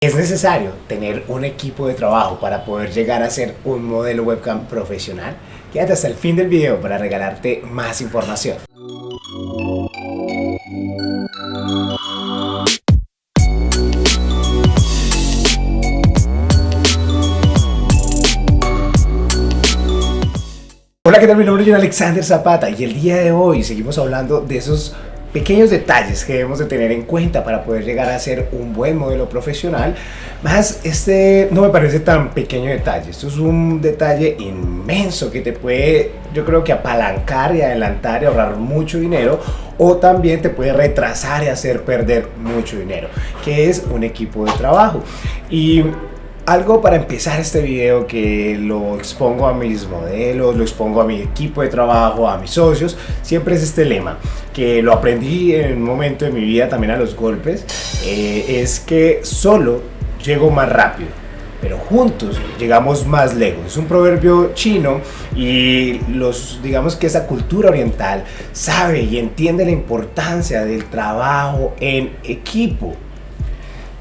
Es necesario tener un equipo de trabajo para poder llegar a ser un modelo webcam profesional. Quédate hasta el fin del video para regalarte más información. Hola, ¿qué tal? Mi nombre es Alexander Zapata y el día de hoy seguimos hablando de esos pequeños detalles que debemos de tener en cuenta para poder llegar a ser un buen modelo profesional. Más no me parece tan pequeño detalle, esto es un detalle inmenso que te puede, yo creo que apalancar y adelantar y ahorrar mucho dinero, o también te puede retrasar y hacer perder mucho dinero, que es un equipo de trabajo. Y algo para empezar este video que lo expongo a mis modelos, lo expongo a mi equipo de trabajo, a mis socios, siempre es este lema, que lo aprendí en un momento de mi vida también a los golpes, es que solo llego más rápido, pero juntos llegamos más lejos. Es un proverbio chino y digamos que esa cultura oriental sabe y entiende la importancia del trabajo en equipo.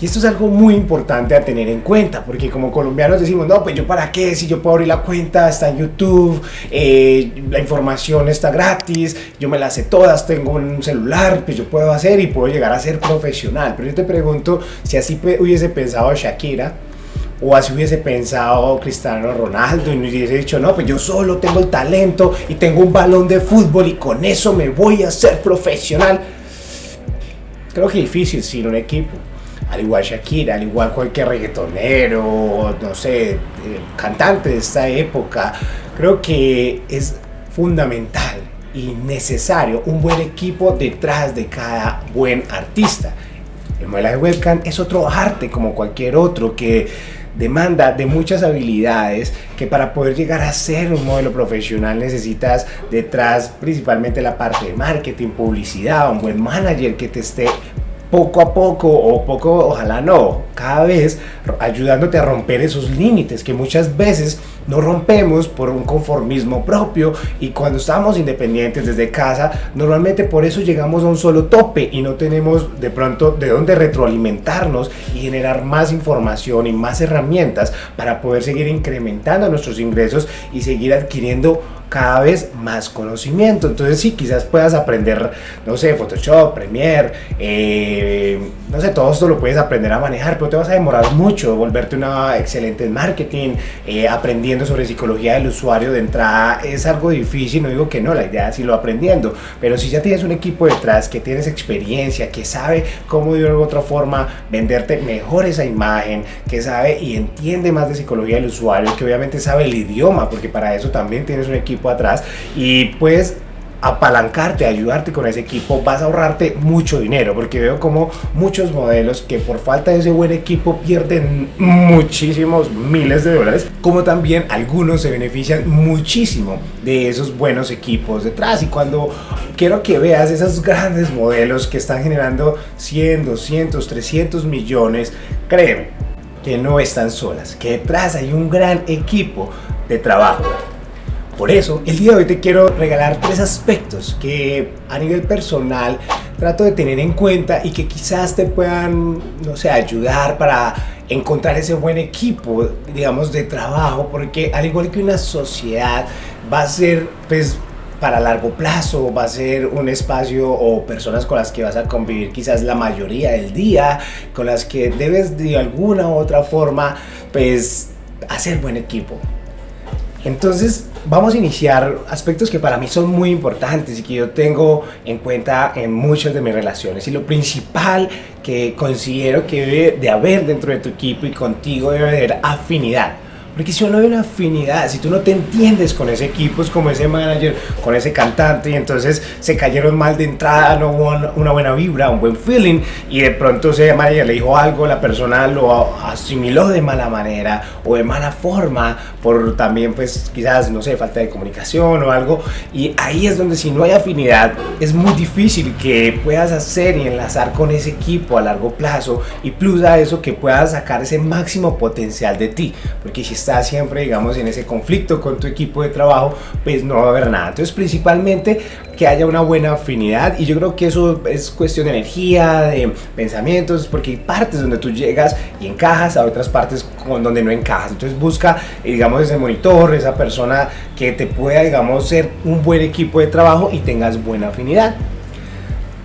Y esto es algo muy importante a tener en cuenta, porque como colombianos decimos, no, pues yo para qué, si yo puedo abrir la cuenta, está en YouTube, la información está gratis, yo me las sé todas, tengo un celular, pues yo puedo hacer y puedo llegar a ser profesional. Pero yo te pregunto, si así hubiese pensado Shakira, o así hubiese pensado Cristiano Ronaldo y me hubiese dicho, no, pues yo solo tengo el talento y tengo un balón de fútbol y con eso me voy a ser profesional. Creo que es difícil sin un equipo. Al igual Shakira, al igual cualquier reggaetonero, no sé, cantante de esta época, creo que es fundamental y necesario un buen equipo detrás de cada buen artista. El modelaje webcam es otro arte como cualquier otro que demanda de muchas habilidades, que para poder llegar a ser un modelo profesional necesitas detrás principalmente la parte de marketing, publicidad, un buen manager que te esté poco a poco, ojalá no, cada vez ayudándote a romper esos límites que muchas veces no rompemos por un conformismo propio, y cuando estamos independientes desde casa, normalmente por eso llegamos a un solo tope y no tenemos de pronto de dónde retroalimentarnos y generar más información y más herramientas para poder seguir incrementando nuestros ingresos y seguir adquiriendo cada vez más conocimiento. Entonces sí, quizás puedas aprender, no sé, Photoshop, Premiere, no sé, todo esto lo puedes aprender a manejar, pero te vas a demorar mucho, volverte una excelente en marketing, aprendiendo sobre psicología del usuario de entrada es algo difícil. No digo que no, la idea es irlo aprendiendo, pero si ya tienes un equipo detrás que tienes experiencia, que sabe cómo de una u otra forma venderte mejor esa imagen, que sabe y entiende más de psicología del usuario, que obviamente sabe el idioma, porque para eso también tienes un equipo atrás, y puedes apalancarte, ayudarte con ese equipo, vas a ahorrarte mucho dinero, porque veo como muchos modelos que por falta de ese buen equipo pierden muchísimos miles de dólares, como también algunos se benefician muchísimo de esos buenos equipos detrás. Y cuando quiero que veas esos grandes modelos que están generando 100, 200, 300 millones, créeme que no están solas, que detrás hay un gran equipo de trabajo. Por eso, el día de hoy te quiero regalar 3 aspectos que a nivel personal trato de tener en cuenta y que quizás te puedan, no sé, ayudar para encontrar ese buen equipo, digamos, de trabajo, porque al igual que una sociedad va a ser, pues, para largo plazo, va a ser un espacio o personas con las que vas a convivir quizás la mayoría del día, con las que debes de alguna u otra forma, pues, hacer buen equipo. Entonces vamos a iniciar aspectos que para mí son muy importantes y que yo tengo en cuenta en muchas de mis relaciones, y lo principal que considero que debe de haber dentro de tu equipo y contigo debe haber afinidad. Porque si no hay una afinidad, si tú no te entiendes con ese equipo, es como ese manager con ese cantante, y entonces se cayeron mal de entrada, no hubo una buena vibra, un buen feeling, y de pronto ese manager le dijo algo, la persona lo asimiló de mala manera o de mala forma, por también pues quizás, no sé, falta de comunicación o algo, y ahí es donde, si no hay afinidad, es muy difícil que puedas hacer y enlazar con ese equipo a largo plazo, y plus a eso que puedas sacar ese máximo potencial de ti, porque si estás estás siempre, digamos, en ese conflicto con tu equipo de trabajo, pues no va a haber nada. Entonces, principalmente que haya una buena afinidad, y yo creo que eso es cuestión de energía, de pensamientos, porque hay partes donde tú llegas y encajas, a otras partes con donde no encajas. Entonces busca, digamos, ese monitor, esa persona que te pueda, digamos, ser un buen equipo de trabajo y tengas buena afinidad.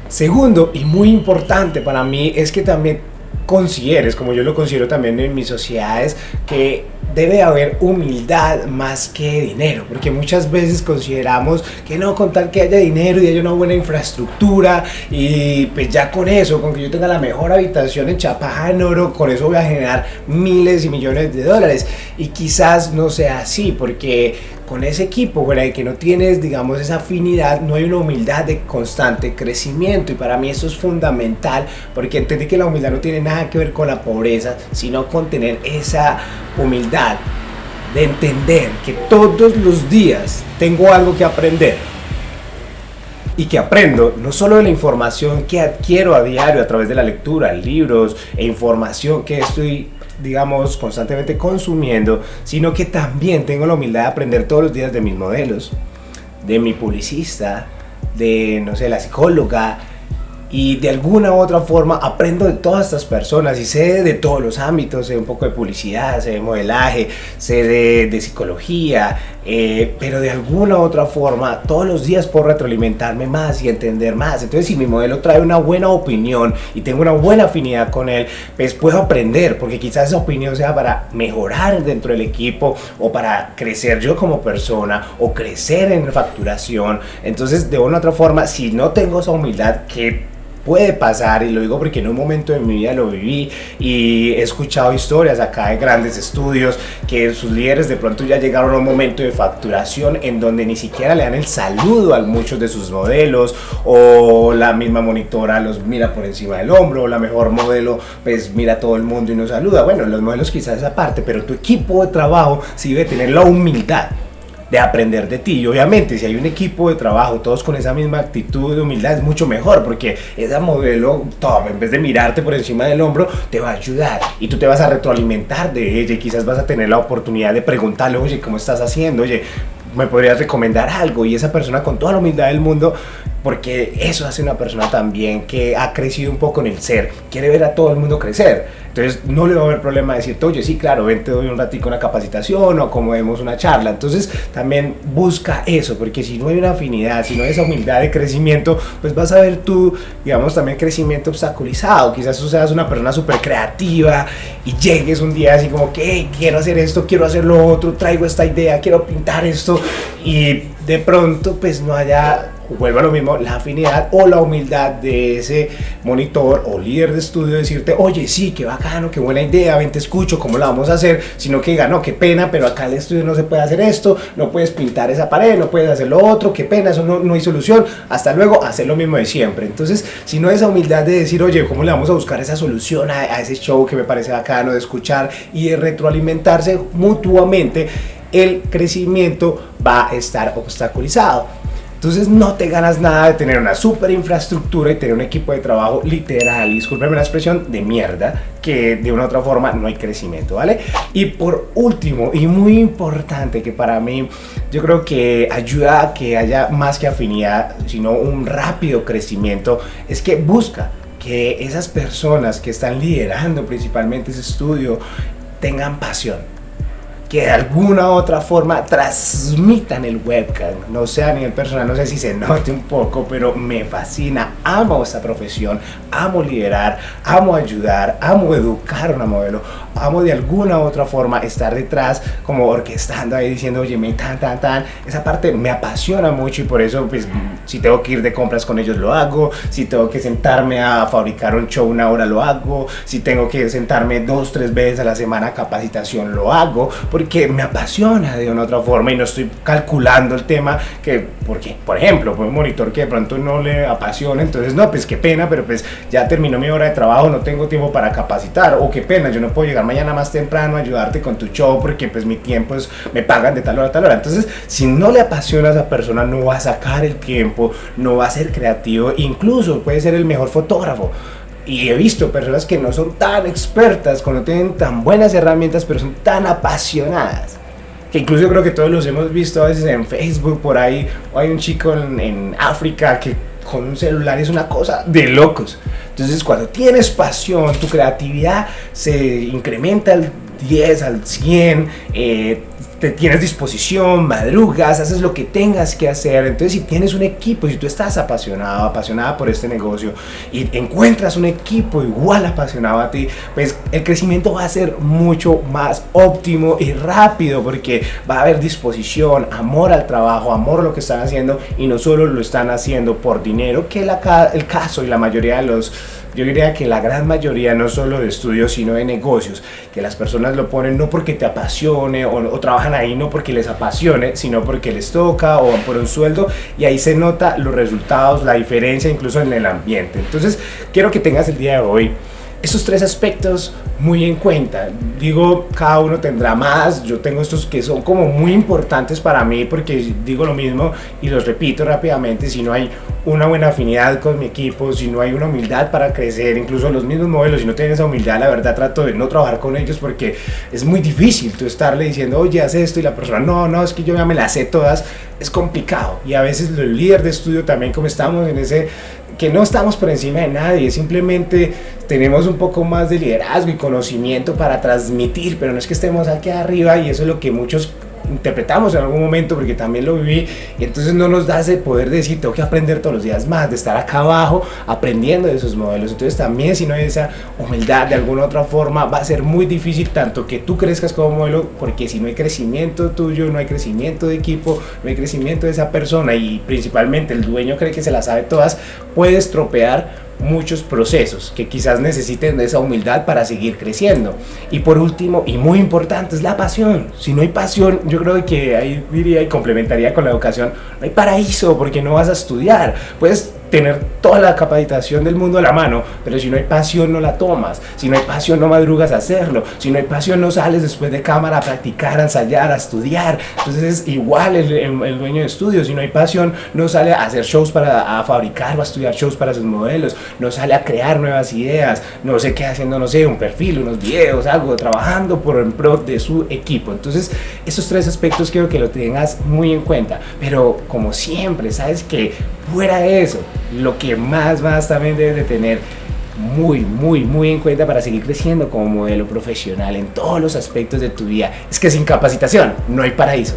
Segundo, y muy importante para mí, es que también consideres, como yo lo considero también en mis sociedades, que debe haber humildad más que dinero, porque muchas veces consideramos que no, con tal que haya dinero y haya una buena infraestructura, y pues ya con eso, con que yo tenga la mejor habitación en Chapaja en Oro, con eso voy a generar miles y millones de dólares. Y quizás no sea así, porque con ese equipo, fuera de que no tienes, digamos, esa afinidad, no hay una humildad de constante crecimiento. Y para mí eso es fundamental, porque entendí que la humildad no tiene nada que ver con la pobreza, sino con tener esa humildad de entender que todos los días tengo algo que aprender, y que aprendo no solo de la información que adquiero a diario a través de la lectura, libros e información que estoy, digamos, constantemente consumiendo, sino que también tengo la humildad de aprender todos los días de mis modelos, de mi publicista, de, no sé, la psicóloga, y de alguna u otra forma aprendo de todas estas personas y sé de todos los ámbitos, sé un poco de publicidad, sé de modelaje, sé de psicología, pero de alguna u otra forma todos los días puedo retroalimentarme más y entender más. Entonces, si mi modelo trae una buena opinión y tengo una buena afinidad con él, pues puedo aprender, porque quizás esa opinión sea para mejorar dentro del equipo, o para crecer yo como persona, o crecer en facturación. Entonces, de una u otra forma, si no tengo esa humildad, que puede pasar, y lo digo porque en un momento de mi vida lo viví, y he escuchado historias acá de grandes estudios que sus líderes de pronto ya llegaron a un momento de facturación en donde ni siquiera le dan el saludo a muchos de sus modelos, o la misma monitora los mira por encima del hombro, o la mejor modelo pues mira a todo el mundo y no saluda. Bueno, los modelos quizás aparte, pero tu equipo de trabajo sí debe tener la humildad de aprender de ti. Y obviamente, si hay un equipo de trabajo todos con esa misma actitud de humildad, es mucho mejor, porque esa modelo, en vez de mirarte por encima del hombro, te va a ayudar y tú te vas a retroalimentar de ella, y quizás vas a tener la oportunidad de preguntarle: oye, ¿cómo estás haciendo? Oye, ¿me podrías recomendar algo? Y esa persona, con toda la humildad del mundo, porque eso hace una persona también que ha crecido un poco en el ser, quiere ver a todo el mundo crecer. Entonces no le va a haber problema de decirte: oye, sí, claro, ven, te doy un ratico una capacitación, o como vemos una charla. Entonces también busca eso, porque si no hay una afinidad, si no hay esa humildad de crecimiento, pues vas a ver tú, digamos, también crecimiento obstaculizado. Quizás tú seas una persona súper creativa y llegues un día así como que: hey, quiero hacer esto, quiero hacer lo otro, traigo esta idea, quiero pintar esto, y de pronto pues no haya, vuelvo a lo mismo, la afinidad o la humildad de ese monitor o líder de estudio, decirte: oye, sí, qué bacano, qué buena idea, ven, te escucho, ¿cómo la vamos a hacer? Sino que diga: no, qué pena, pero acá en el estudio no se puede hacer esto, no puedes pintar esa pared, no puedes hacer lo otro, qué pena, eso no hay solución, hasta luego, hacer lo mismo de siempre. Entonces, si no hay esa humildad de decir: oye, ¿cómo le vamos a buscar esa solución a ese show que me parece bacano, de escuchar y de retroalimentarse mutuamente, el crecimiento va a estar obstaculizado. Entonces no te ganas nada de tener una super infraestructura y tener un equipo de trabajo literal, y discúlpeme la expresión, de mierda, que de una u otra forma no hay crecimiento, ¿vale? Y por último, y muy importante, que para mí yo creo que ayuda a que haya más que afinidad, sino un rápido crecimiento, es que busca que esas personas que están liderando principalmente ese estudio tengan pasión, que de alguna u otra forma transmitan el webcam, no sé a nivel personal, no sé si se note un poco, pero me fascina, amo esta profesión, amo liderar, amo ayudar, amo educar a una modelo, amo de alguna u otra forma estar detrás como orquestando ahí, diciendo: oye, esa parte me apasiona mucho, y por eso pues si tengo que ir de compras con ellos lo hago, si tengo que sentarme a fabricar un show una hora lo hago, si tengo que sentarme 2-3 veces a la semana a capacitación lo hago, porque me apasiona de una u otra forma, y no estoy calculando el tema que, porque por ejemplo, pues un monitor que de pronto no le apasiona, entonces no, pues qué pena, pero pues ya terminó mi hora de trabajo, no tengo tiempo para capacitar, o qué pena, yo no puedo llegar mañana más temprano a ayudarte con tu show porque pues mi tiempo es, me pagan de tal hora a tal hora. Entonces, si no le apasiona a esa persona, no va a sacar el tiempo, no va a ser creativo, incluso puede ser el mejor fotógrafo, Y he visto personas que no son tan expertas, que no tienen tan buenas herramientas, pero son tan apasionadas. Que incluso yo creo que todos los hemos visto a veces en Facebook por ahí. O hay un chico en África que con un celular es una cosa de locos. Entonces cuando tienes pasión, tu creatividad se incrementa al 10, al 100, te tienes disposición, madrugas, haces lo que tengas que hacer. Entonces si tienes un equipo, si tú estás apasionado, apasionada por este negocio y encuentras un equipo igual apasionado a ti, pues el crecimiento va a ser mucho más óptimo y rápido, porque va a haber disposición, amor al trabajo, amor a lo que están haciendo, y no solo lo están haciendo por dinero, que el caso y la mayoría de los... Yo diría que la gran mayoría, no solo de estudios, sino de negocios, que las personas lo ponen no porque te apasione o trabajan ahí no porque les apasione, sino porque les toca o por un sueldo, y ahí se nota los resultados, la diferencia incluso en el ambiente. Entonces, quiero que tengas el día de hoy esos 3 aspectos muy en cuenta. Digo, cada uno tendrá más. Yo tengo estos que son como muy importantes para mí, porque digo lo mismo y los repito rápidamente: si no hay una buena afinidad con mi equipo, si no hay una humildad para crecer, incluso los mismos modelos, si no tienen esa humildad, la verdad trato de no trabajar con ellos, porque es muy difícil tú estarle diciendo, oye, haz esto, y la persona, no, es que yo ya me las sé todas. Es complicado. Y a veces los líderes de estudio también, como estamos en ese, que no estamos por encima de nadie, simplemente tenemos un poco más de liderazgo y conocimiento para transmitir, pero no es que estemos aquí arriba, y eso es lo que muchos interpretamos en algún momento, porque también lo viví, y entonces no nos da ese poder de decir, tengo que aprender todos los días más, de estar acá abajo aprendiendo de esos modelos. Entonces también, si no hay esa humildad de alguna otra forma, va a ser muy difícil tanto que tú crezcas como modelo, porque si no hay crecimiento tuyo, no hay crecimiento de equipo, no hay crecimiento de esa persona, y principalmente el dueño cree que se las sabe todas, puedes tropear muchos procesos que quizás necesiten de esa humildad para seguir creciendo. Y por último, y muy importante, es la pasión. Si no hay pasión, yo creo que ahí diría y complementaría con la educación, no hay paraíso, porque no vas a estudiar. Puedes tener toda la capacitación del mundo a la mano, pero si no hay pasión no la tomas, si no hay pasión no madrugas a hacerlo, si no hay pasión no sales después de cámara a practicar, a ensayar, a estudiar. Entonces es igual el dueño de estudios, si no hay pasión no sale a hacer shows a fabricar o a estudiar shows para sus modelos, no sale a crear nuevas ideas, no se queda haciendo, no sé, un perfil, unos videos, algo, trabajando por en pro de su equipo. Entonces esos 3 aspectos quiero que lo tengas muy en cuenta, pero como siempre, sabes que fuera de eso, lo que más también debes de tener muy en cuenta para seguir creciendo como modelo profesional en todos los aspectos de tu vida es que sin capacitación no hay paraíso.